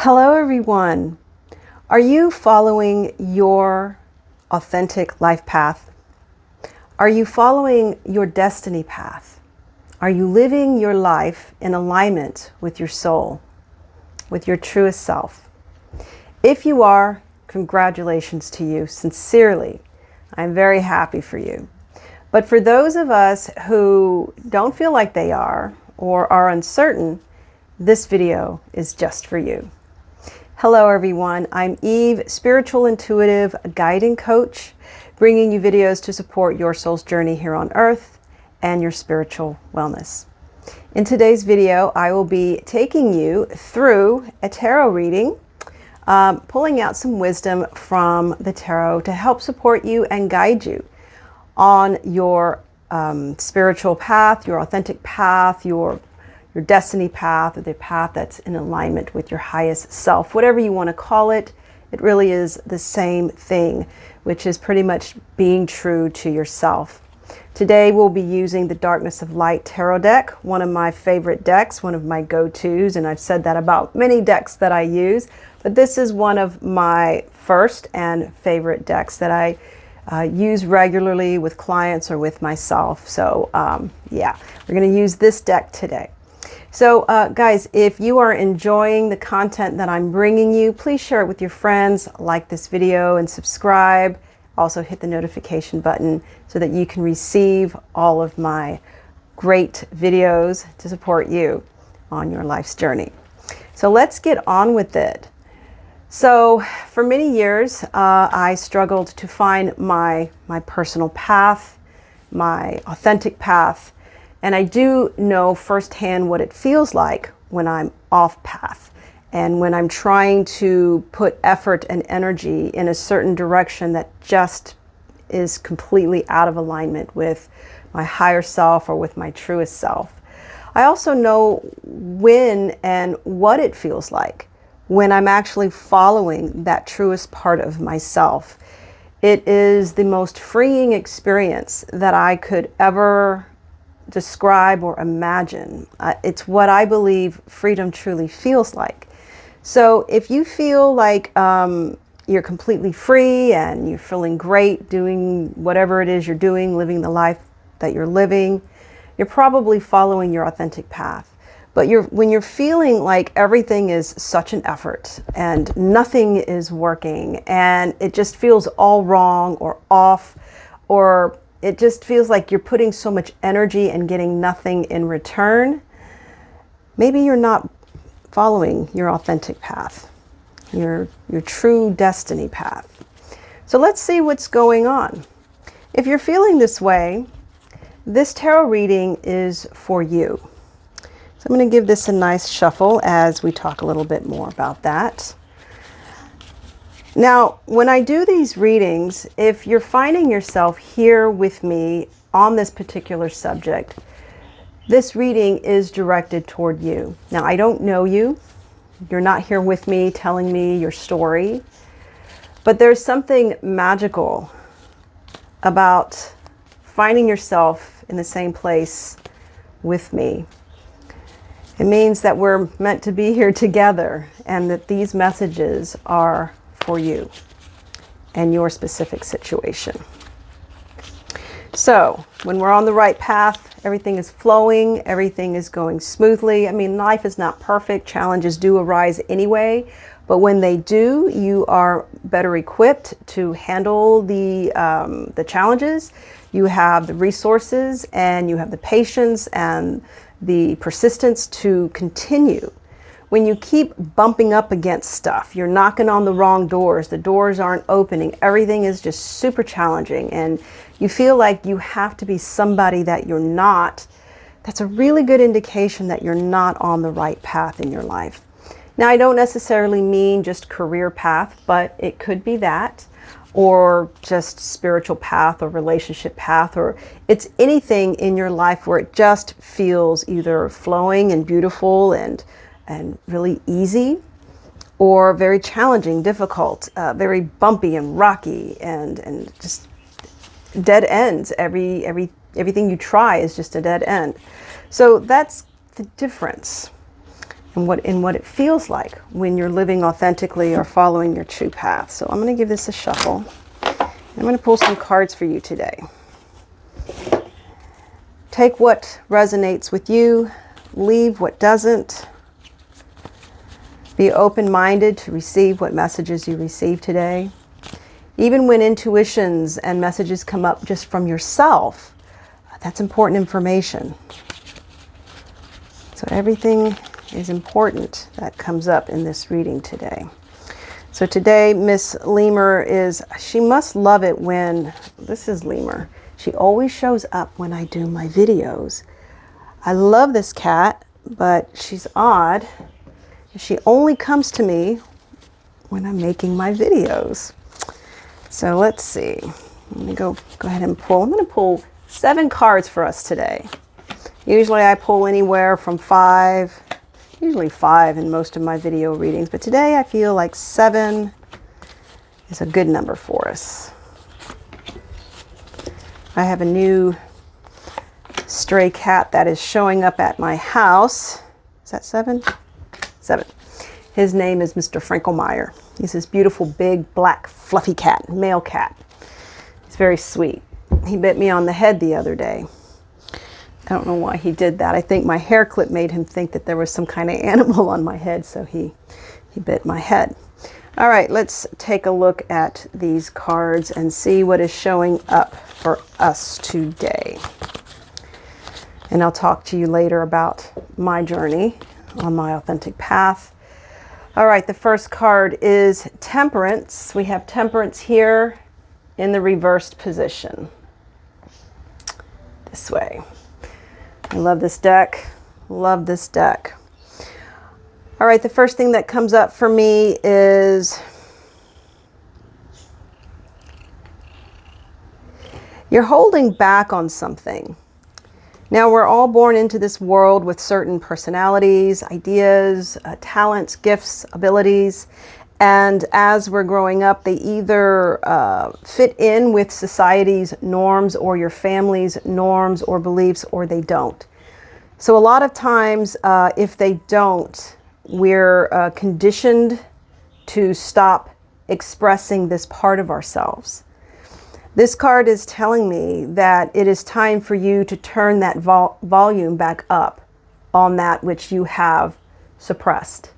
Hello everyone. Are you following your authentic life path? Are you following your destiny path? Are you living your life in alignment with your soul, with your truest self? If you are, congratulations to you. Sincerely, I'm very happy for you. But for those of us who don't feel like they are or are uncertain, this video is just for you. Hello everyone, I'm Eve, spiritual intuitive guide and coach, bringing you videos to support your soul's journey here on earth and your spiritual wellness. In today's video, I will be taking you through a tarot reading, pulling out some wisdom from the tarot to help support you and guide you on your spiritual path, your authentic path, your destiny path, or the path that's in alignment with your highest self. Whatever you want to call it, it really is the same thing, which is pretty much being true to yourself. Today we'll be using the Darkness of Light Tarot deck, one of my favorite decks, one of my go-tos, and I've said that about many decks that I use, but this is one of my first and favorite decks that I use regularly with clients or with myself. So yeah, we're going to use this deck today. So guys, if you are enjoying the content that I'm bringing you, please share it with your friends, like this video and subscribe. Also hit the notification button so that you can receive all of my great videos to support you on your life's journey. So let's get on with it. So for many years, I struggled to find my personal path, my authentic path. And I do know firsthand what it feels like when I'm off path and when I'm trying to put effort and energy in a certain direction that just is completely out of alignment with my higher self or with my truest self. I also know when and what it feels like when I'm actually following that truest part of myself. It is the most freeing experience that I could ever describe or imagine. It's what I believe freedom truly feels like. So if you feel like you're completely free and you're feeling great doing whatever it is you're doing, living the life that you're living, you're probably following your authentic path. But when you're feeling like everything is such an effort and nothing is working and it just feels all wrong or off, or it just feels like you're putting so much energy and getting nothing in return, maybe you're not following your authentic path, your true destiny path. So let's see what's going on. If you're feeling this way, this tarot reading is for you. So I'm going to give this a nice shuffle as we talk a little bit more about that. Now, when I do these readings, if you're finding yourself here with me on this particular subject, this reading is directed toward you. Now, I don't know you. You're not here with me telling me your story, but there's something magical about finding yourself in the same place with me. It means that we're meant to be here together and that these messages are for you and your specific situation. So when we're on the right path, everything is flowing, everything is going smoothly. I mean, life is not perfect. Challenges do arise anyway, but when they do, you are better equipped to handle the challenges. You have the resources and you have the patience and the persistence to continue. When you keep bumping up against stuff, you're knocking on the wrong doors, the doors aren't opening, everything is just super challenging, and you feel like you have to be somebody that you're not, that's a really good indication that you're not on the right path in your life. Now, I don't necessarily mean just career path, but it could be that, or just spiritual path or relationship path, or it's anything in your life where it just feels either flowing and beautiful and really easy, or very challenging, difficult, very bumpy and rocky, and just dead ends. Everything you try is just a dead end. So that's the difference. and what it feels like when you're living authentically or following your true path. So I'm going to give this a shuffle. I'm going to pull some cards for you today. Take what resonates with you, leave what doesn't. Be open-minded to receive what messages you receive today. Even when intuitions and messages come up just from yourself, that's important information. So everything is important that comes up in this reading today. So today, Miss Lemur she must love it when, this is Lemur. She always shows up when I do my videos. I love this cat, but she's odd. She only comes to me when I'm making my videos. So let's see. Let me go ahead and pull. I'm going to pull 7 cards for us today. Usually I pull anywhere from 5, usually 5 in most of my video readings, but today I feel like 7 is a good number for us. I have a new stray cat that is showing up at my house. Is that 7? 7. His name is Mr. Frankelmeyer. He's this beautiful, big, black, fluffy cat, male cat. He's very sweet. He bit me on the head the other day. I don't know why he did that. I think my hair clip made him think that there was some kind of animal on my head, so he bit my head. All right, let's take a look at these cards and see what is showing up for us today. And I'll talk to you later about my journey on my authentic path. All right, the first card is Temperance. We have Temperance here in the reversed position. This way. I love this deck. Love this deck. All right, the first thing that comes up for me is you're holding back on something. Now, we're all born into this world with certain personalities, ideas, talents, gifts, abilities. And as we're growing up, they either fit in with society's norms or your family's norms or beliefs, or they don't. So a lot of times, if they don't, we're conditioned to stop expressing this part of ourselves. This card is telling me that it is time for you to turn that volume back up on that which you have suppressed.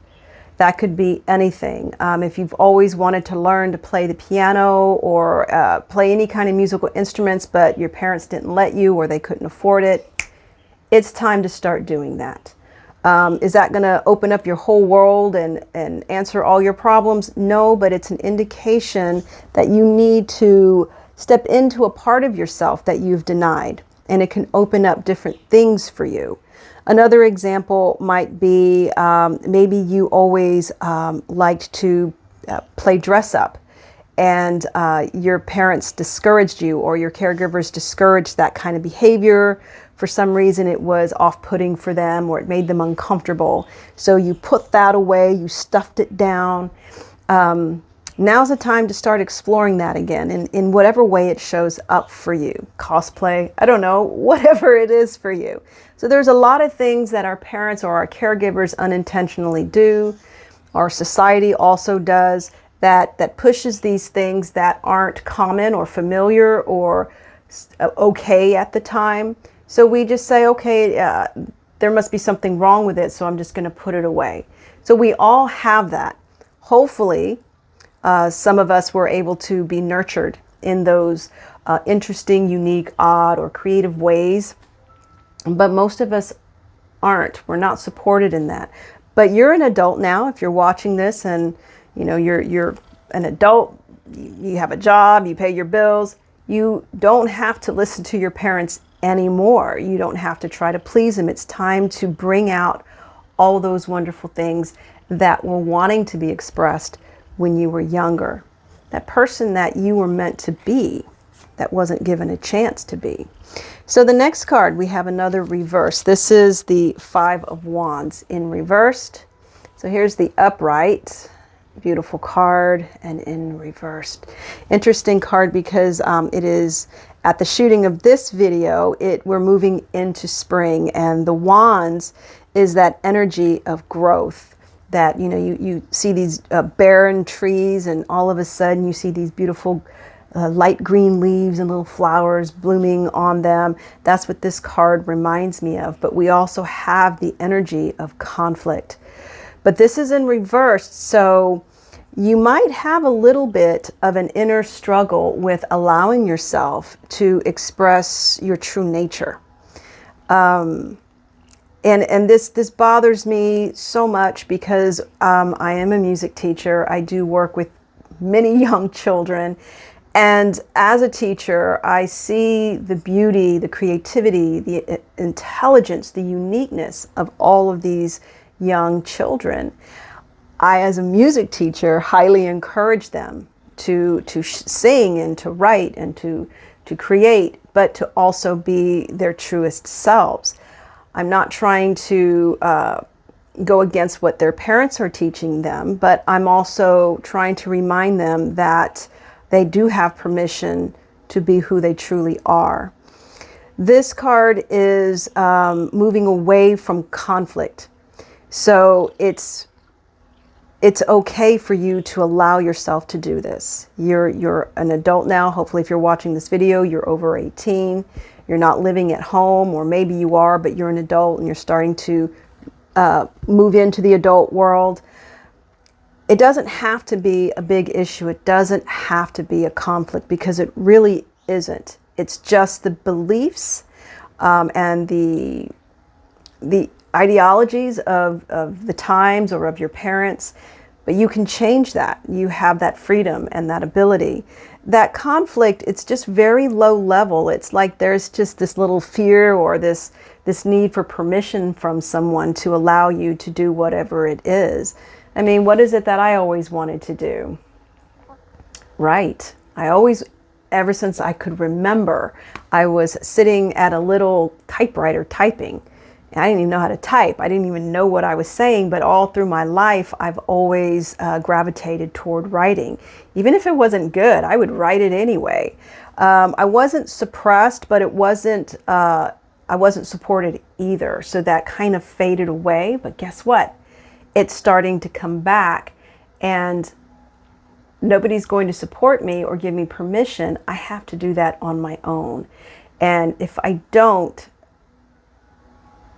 That could be anything. If you've always wanted to learn to play the piano or play any kind of musical instruments, but your parents didn't let you or they couldn't afford it, it's time to start doing that. Is that going to open up your whole world and answer all your problems? No, but it's an indication that you need to step into a part of yourself that you've denied, and it can open up different things for you. Another example might be maybe you always liked to play dress up, and your parents discouraged you, or your caregivers discouraged that kind of behavior. For some reason it was off-putting for them, or it made them uncomfortable. So you put that away, you stuffed it down. Now's the time to start exploring that again in whatever way it shows up for you. Cosplay, I don't know, whatever it is for you. So there's a lot of things that our parents or our caregivers unintentionally do. Our society also does that pushes these things that aren't common or familiar or okay at the time. So we just say, okay, there must be something wrong with it, so I'm just going to put it away. So we all have that. Hopefully, some of us were able to be nurtured in those interesting, unique, odd, or creative ways. But most of us aren't. We're not supported in that. But you're an adult now. If you're watching this and you know you're an adult, you have a job, you pay your bills, you don't have to listen to your parents anymore. You don't have to try to please them. It's time to bring out all those wonderful things that were wanting to be expressed when you were younger. That person that you were meant to be, that wasn't given a chance to be. So the next card, we have another reverse. This is the 5 of Wands in reversed. So here's the upright, beautiful card, and in reversed. Interesting card because it is at the shooting of this video, we're moving into spring, and the Wands is that energy of growth. That, you know, you see these barren trees, and all of a sudden you see these beautiful light green leaves and little flowers blooming on them. That's what this card reminds me of. But we also have the energy of conflict. But this is in reverse, so you might have a little bit of an inner struggle with allowing yourself to express your true nature. And this bothers me so much because I am a music teacher. I do work with many young children. And as a teacher, I see the beauty, the creativity, the intelligence, the uniqueness of all of these young children. I, as a music teacher, highly encourage them to sing and to write and to create, but to also be their truest selves. I'm not trying to go against what their parents are teaching them, but I'm also trying to remind them that they do have permission to be who they truly are. This card is moving away from conflict. So it's okay for you to allow yourself to do this. You're an adult now. Hopefully, if you're watching this video, you're over 18. You're not living at home, or maybe you are, but you're an adult and you're starting to move into the adult world. It doesn't have to be a big issue. It doesn't have to be a conflict, because it really isn't. It's just the beliefs and the ideologies of the times or of your parents, but you can change that. You have that freedom and that ability. That conflict, it's just very low level. It's like there's just this little fear or this need for permission from someone to allow you to do whatever it is. I mean, what is it that I always wanted to do? Right. I always, ever since I could remember, I was sitting at a little typewriter typing. I didn't even know how to type. I didn't even know what I was saying, but all through my life, I've always gravitated toward writing. Even if it wasn't good, I would write it anyway. I wasn't suppressed, but I wasn't supported either. So that kind of faded away. But guess what? It's starting to come back, and nobody's going to support me or give me permission. I have to do that on my own. And if I don't,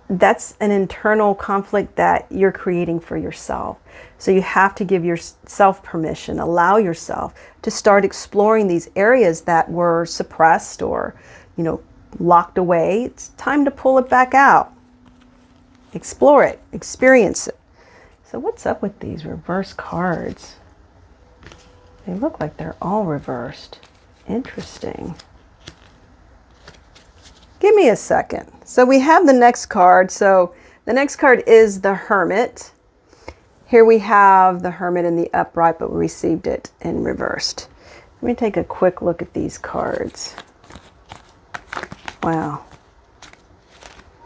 that's an internal conflict that you're creating for yourself. So you have to give yourself permission, allow yourself to start exploring these areas that were suppressed or, locked away. It's time to pull it back out. Explore it, experience it. So what's up with these reverse cards? They look like they're all reversed. Interesting. Give me a second. So we have the next card. So the next card is the Hermit. Here we have the Hermit in the upright, but we received it in reversed. Let me take a quick look at these cards. Wow.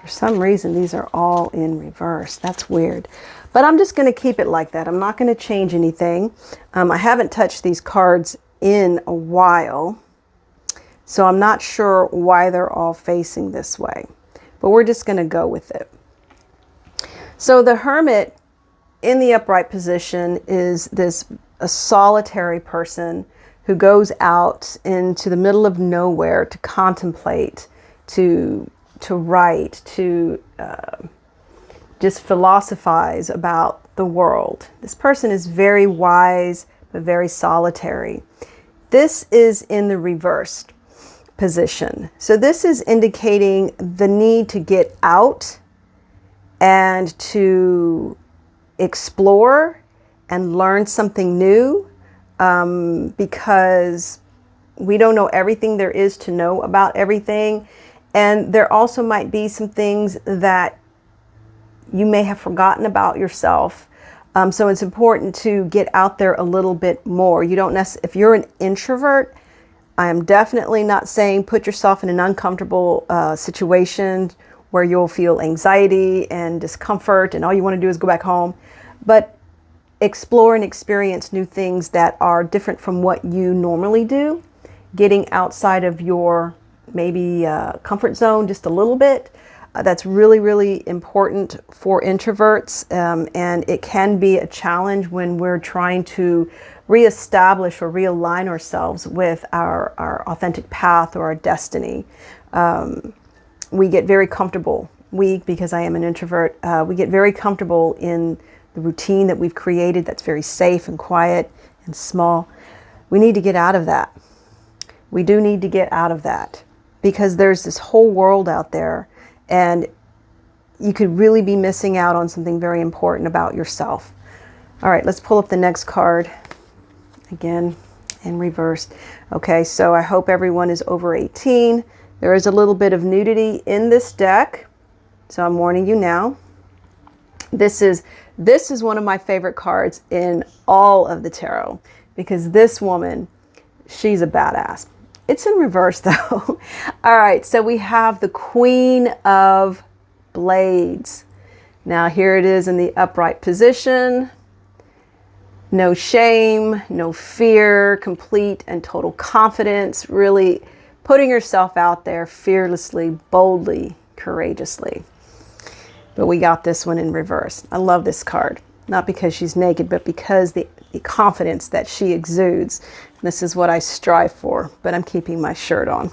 For some reason, these are all in reverse. That's weird. But I'm just going to keep it like that. I'm not going to change anything. I haven't touched these cards in a while, so I'm not sure why they're all facing this way. But we're just going to go with it. So the Hermit in the upright position is a solitary person who goes out into the middle of nowhere to contemplate, to write, to just philosophize about the world. This person is very wise, but very solitary. This is in the reversed position. So this is indicating the need to get out and to explore and learn something new, because we don't know everything there is to know about everything. And there also might be some things that you may have forgotten about yourself. So it's important to get out there a little bit more. You don't if you're an introvert, I am definitely not saying put yourself in an uncomfortable situation where you'll feel anxiety and discomfort and all you want to do is go back home. But explore and experience new things that are different from what you normally do. Getting outside of your maybe comfort zone just a little bit That's really, really important for introverts, and it can be a challenge when we're trying to reestablish or realign ourselves with our authentic path or our destiny. We get very comfortable. Because I am an introvert, we get very comfortable in the routine that we've created that's very safe and quiet and small. We need to get out of that. We do need to get out of that, because there's this whole world out there, and you could really be missing out on something very important about yourself. All right, let's pull up the next card again in reverse. Okay, so I hope everyone is over 18. There is a little bit of nudity in this deck, so I'm warning you now. This is one of my favorite cards in all of the tarot, because this woman, she's a badass. It's in reverse though. All right, so we have the Queen of Blades. Now here it is in the upright position. No shame, no fear, complete and total confidence, really putting yourself out there fearlessly, boldly, courageously. But we got this one in reverse. I love this card, not because she's naked, but because the confidence that she exudes. This is what I strive for, but I'm keeping my shirt on.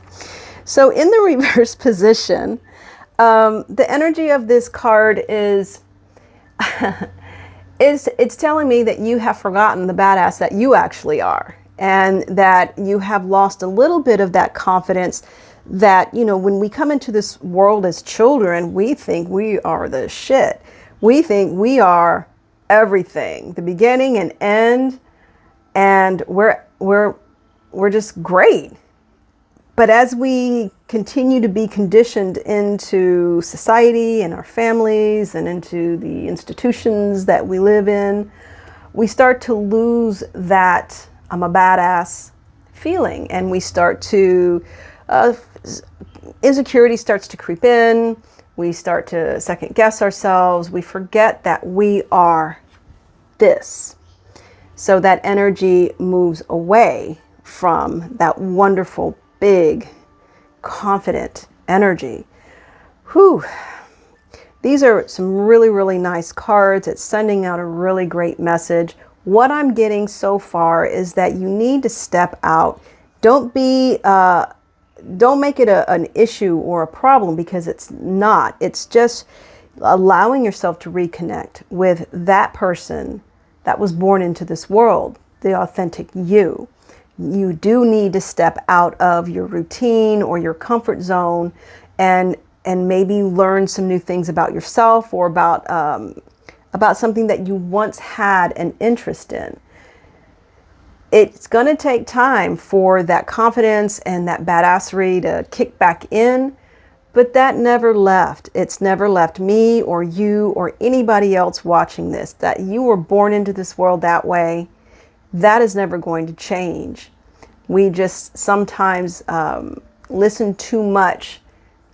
So in the reverse position, the energy of this card is, it's telling me that you have forgotten the badass that you actually are, and that you have lost a little bit of that confidence that, you know, when we come into this world as children, we think we are the shit. We think we are everything, the beginning and end, and we're just great. But as we continue to be conditioned into society and our families and into the institutions that we live in, we start to lose that I'm a badass feeling, and we start to insecurity starts to creep in. We start to second guess ourselves. We forget that we are this. So that energy moves away from that wonderful, big, confident energy. Whew. These are some really, really nice cards. It's sending out a really great message. What I'm getting so far is that you need to step out. Don't make it an issue or a problem, because it's not. It's just allowing yourself to reconnect with that person that was born into this world, the authentic you. You do need to step out of your routine or your comfort zone and maybe learn some new things about yourself, or about something that you once had an interest in. It's going to take time for that confidence and that badassery to kick back in, but that never left. It's never left me or you or anybody else watching this, that you were born into this world that way. That is never going to change. We just sometimes listen too much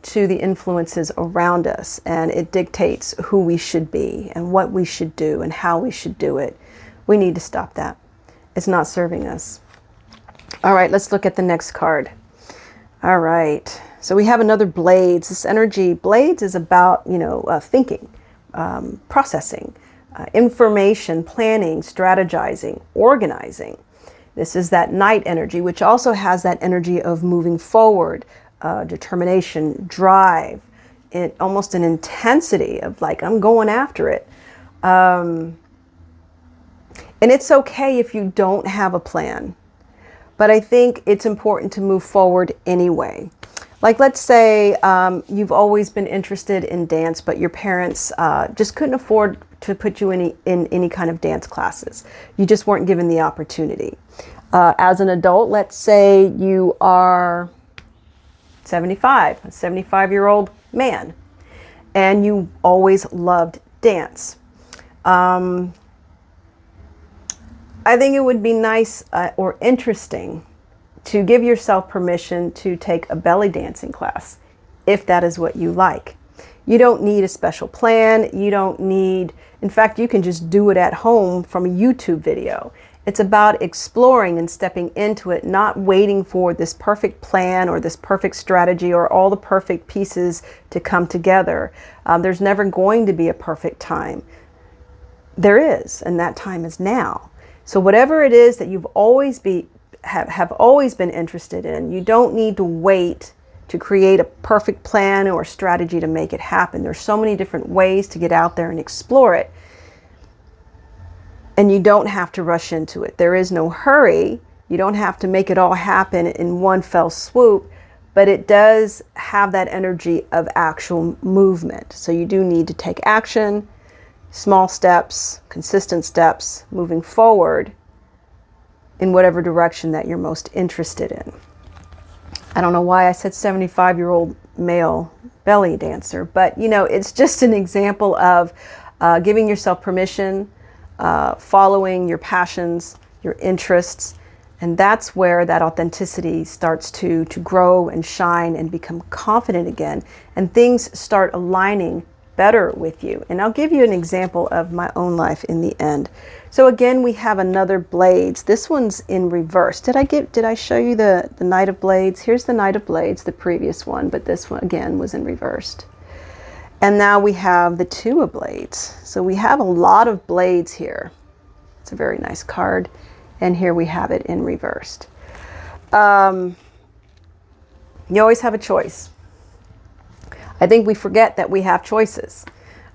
to the influences around us, and it dictates who we should be and what we should do and how we should do it. We need to stop that. It's not serving us. All right, let's look at the next card. All right, so we have another Blades. This energy, Blades, is about, thinking, processing, information, planning, strategizing, organizing. This is that Knight energy, which also has that energy of moving forward, determination, drive, almost an intensity of like, I'm going after it. And it's okay if you don't have a plan, but I think it's important to move forward anyway. Like, let's say you've always been interested in dance, but your parents just couldn't afford to put you in any kind of dance classes. You just weren't given the opportunity. As an adult, let's say you are 75, a 75-year-old man, and you always loved dance. I think it would be nice or interesting to give yourself permission to take a belly dancing class, if that is what you like. You don't need a special plan. You don't need, in fact, you can just do it at home from a YouTube video. It's about exploring and stepping into it, not waiting for this perfect plan or this perfect strategy or all the perfect pieces to come together. There's never going to be a perfect time. There is, and that time is now. So whatever it is that you've always have always been interested in, you don't need to wait to create a perfect plan or strategy to make it happen. There's so many different ways to get out there and explore it. And you don't have to rush into it. There is no hurry. You don't have to make it all happen in one fell swoop, but it does have that energy of actual movement. So you do need to take action, small steps, consistent steps, moving forward in whatever direction that you're most interested in. I don't know why I said 75-year-old male belly dancer, but it's just an example of giving yourself permission, following your passions, your interests, and that's where that authenticity starts to grow and shine and become confident again, and things start aligning better with you. And I'll give you an example of my own life in the end. So again, we have another blades. This one's in reverse. Did I show you the Knight of Blades? Here's the Knight of Blades, the previous one, but this one again was in reversed. And now we have the Two of Blades. So we have a lot of blades here. It's a very nice card. And here we have it in reversed. You always have a choice. I think we forget that we have choices.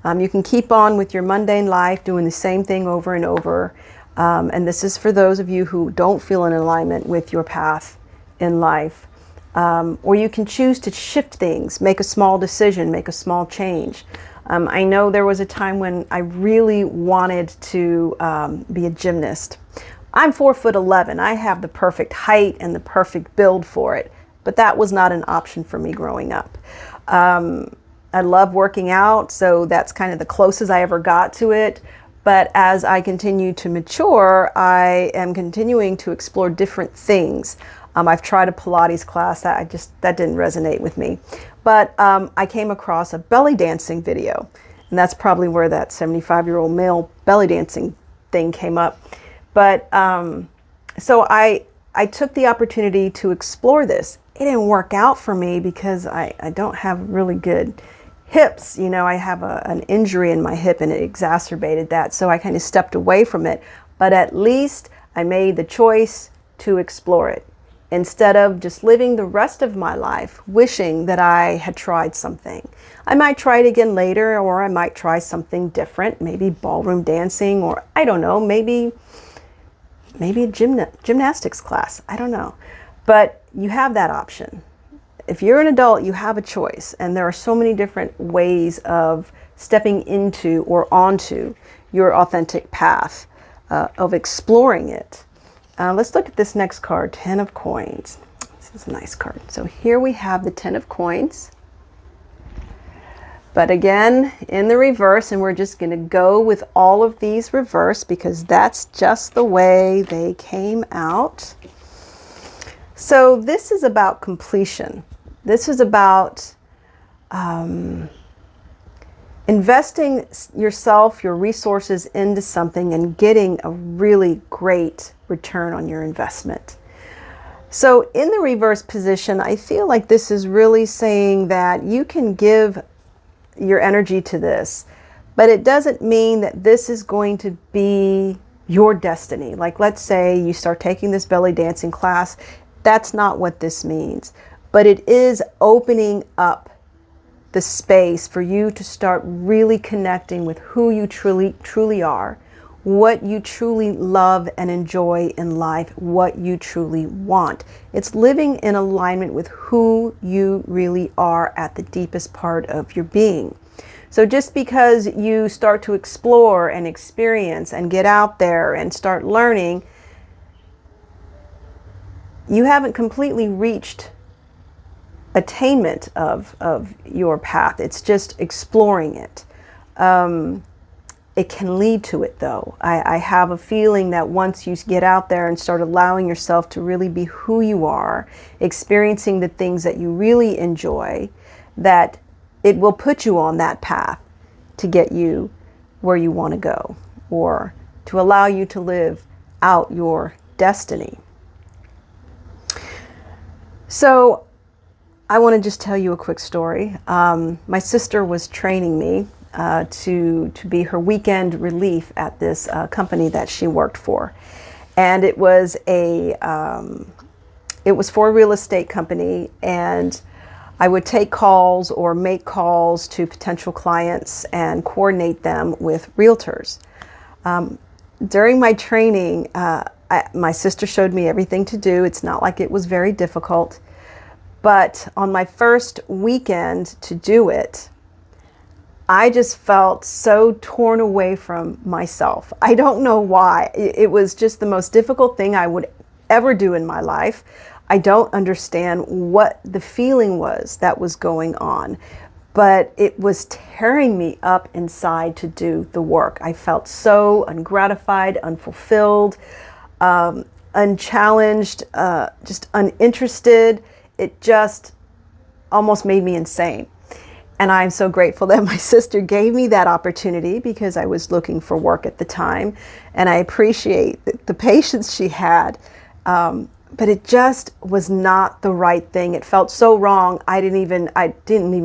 You can keep on with your mundane life, doing the same thing over and over. And this is for those of you who don't feel in alignment with your path in life. Or you can choose to shift things, make a small decision, make a small change. I know there was a time when I really wanted to be a gymnast. I'm 4'11". I have the perfect height and the perfect build for it, but that was not an option for me growing up. I love working out, so that's kind of the closest I ever got to it. But as I continue to mature, I am continuing to explore different things. I've tried a Pilates class that didn't resonate with me. But I came across a belly dancing video, and that's probably where that 75-year-old male belly dancing thing came up. But so I took the opportunity to explore this. It didn't work out for me because I don't have really good hips. I have an injury in my hip and it exacerbated that. So I kind of stepped away from it. But at least I made the choice to explore it instead of just living the rest of my life wishing that I had tried something. I might try it again later, or I might try something different, maybe ballroom dancing, or I don't know, maybe a gymnastics class. I don't know. But you have that option. If you're an adult, you have a choice. And there are so many different ways of stepping into or onto your authentic path, of exploring it. Let's look at this next card, 10 of Coins. This is a nice card. So here we have the 10 of Coins. But again, in the reverse, and we're just going to go with all of these reverse because that's just the way they came out. So this is about completion. This is about investing yourself, your resources into something and getting a really great return on your investment. So in the reverse position, I feel like this is really saying that you can give your energy to this, but it doesn't mean that this is going to be your destiny. Like, let's say you start taking this belly dancing class. That's not what this means, but it is opening up the space for you to start really connecting with who you truly are, what you truly love and enjoy in life, what you truly want. It's living in alignment with who you really are at the deepest part of your being. So just because you start to explore and experience and get out there and start learning, you haven't completely reached attainment of your path. It's just exploring it. It can lead to it though. I have a feeling that once you get out there and start allowing yourself to really be who you are, experiencing the things that you really enjoy, that it will put you on that path to get you where you want to go, or to allow you to live out your destiny. So I want to just tell you a quick story. My sister was training me to be her weekend relief at this company that she worked for. And it was for a real estate company, and I would take calls or make calls to potential clients and coordinate them with realtors. During my training, my sister showed me everything to do. It's not like it was very difficult. But on my first weekend to do it, I just felt so torn away from myself. I don't know why. It was just the most difficult thing I would ever do in my life. I don't understand what the feeling was that was going on, but it was tearing me up inside to do the work. I felt so ungratified, unfulfilled, unchallenged, just uninterested. It just almost made me insane. And I'm so grateful that my sister gave me that opportunity, because I was looking for work at the time. And I appreciate the patience she had. But it just was not the right thing. It felt so wrong. I didn't even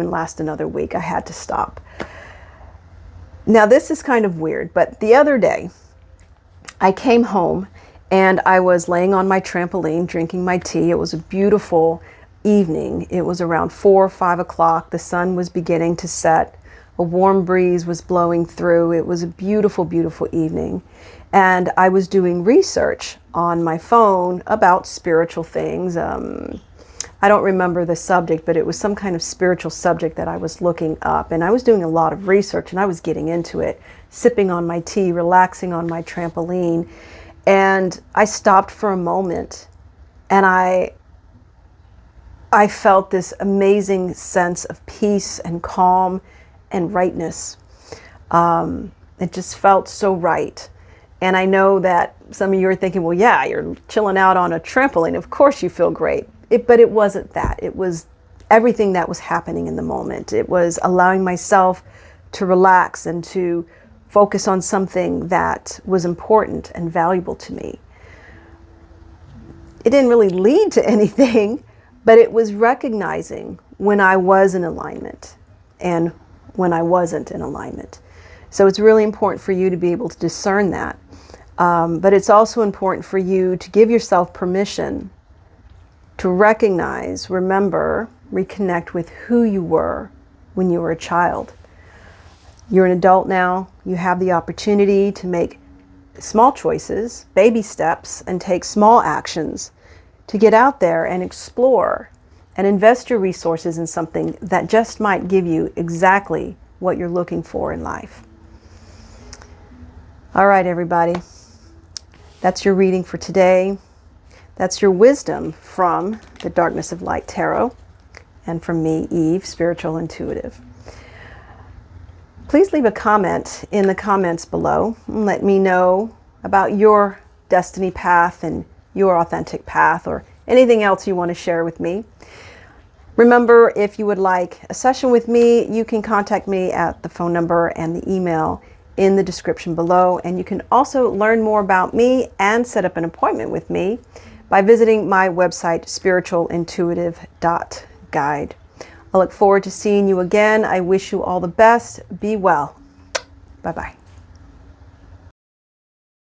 last another week. I had to stop. Now, this is kind of weird, but the other day I came home and I was laying on my trampoline drinking my tea. It was a beautiful evening. It was around 4 or 5 o'clock. The sun was beginning to set. A warm breeze was blowing through. It was a beautiful, beautiful evening. And I was doing research on my phone about spiritual things. I don't remember the subject, but it was some kind of spiritual subject that I was looking up. And I was doing a lot of research, and I was getting into it, sipping on my tea, relaxing on my trampoline. And I stopped for a moment, and I felt this amazing sense of peace and calm and rightness. It just felt so right. And I know that some of you are thinking, well, yeah, you're chilling out on a trampoline. Of course you feel great. But it wasn't that. It was everything that was happening in the moment. It was allowing myself to relax and to focus on something that was important and valuable to me. It didn't really lead to anything, but it was recognizing when I was in alignment and when I wasn't in alignment. So it's really important for you to be able to discern that. But it's also important for you to give yourself permission to recognize, remember, reconnect with who you were when you were a child. You're an adult now. You have the opportunity to make small choices, baby steps, and take small actions to get out there and explore and invest your resources in something that just might give you exactly what you're looking for in life. All right, everybody. That's your reading for today. That's your wisdom from the Darkness of Light Tarot, and from me, Eve, Spiritual Intuitive. Please leave a comment in the comments below and let me know about your destiny path and your authentic path, or anything else you want to share with me. Remember, if you would like a session with me, you can contact me at the phone number and the email in the description below. And you can also learn more about me and set up an appointment with me by visiting my website, spiritualintuitive.guide. I look forward to seeing you again. I wish you all the best. Be well. Bye-bye.